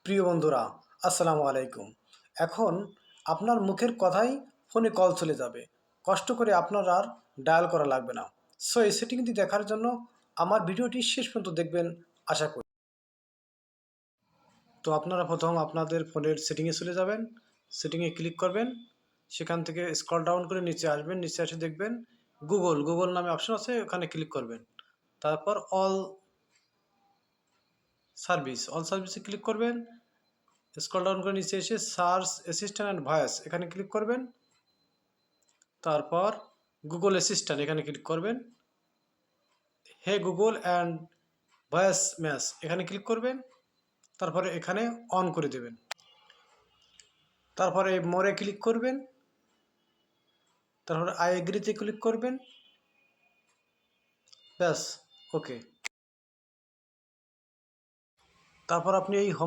প্রিয় বন্ধুরা, আসসালামু আলাইকুম। এখন আপনার মুখের কথাই ফোনে কল চলে যাবে। কষ্ট করে আপনার আর ডায়াল করা লাগবে না। সো এই সেটিংটি দেখার জন্য আমার ভিডিওটি শেষ পর্যন্ত দেখবেন আশা করি। তো আপনারা প্রথম আপনাদের ফোনের সেটিংয়ে চলে যাবেন। সেটিংয়ে ক্লিক করবেন। সেখান থেকে স্ক্রল ডাউন করে নিচে আসবেন। নিচে এসে দেখবেন গুগল নামে অপশন আছে, ওখানে ক্লিক করবেন। তারপর অল সার্ভিসে ক্লিক করবেন। স্ক্রল ডাউন করে নিচে এসে সার্চ অ্যাসিস্ট্যান্ট অ্যান্ড ভয়েস এখানে ক্লিক করবেন। তারপর গুগল অ্যাসিস্ট্যান্ট এখানে ক্লিক করবেন। Hey Google and voice match এখানে ক্লিক করবেন। তারপরে এখানে অন করে দেবেন। তারপরে মোরে ক্লিক করবেন। তারপরে আই এগ্রিতে ক্লিক করবেন। ব্যাস, ওকে। তারপর আপনি এই হোম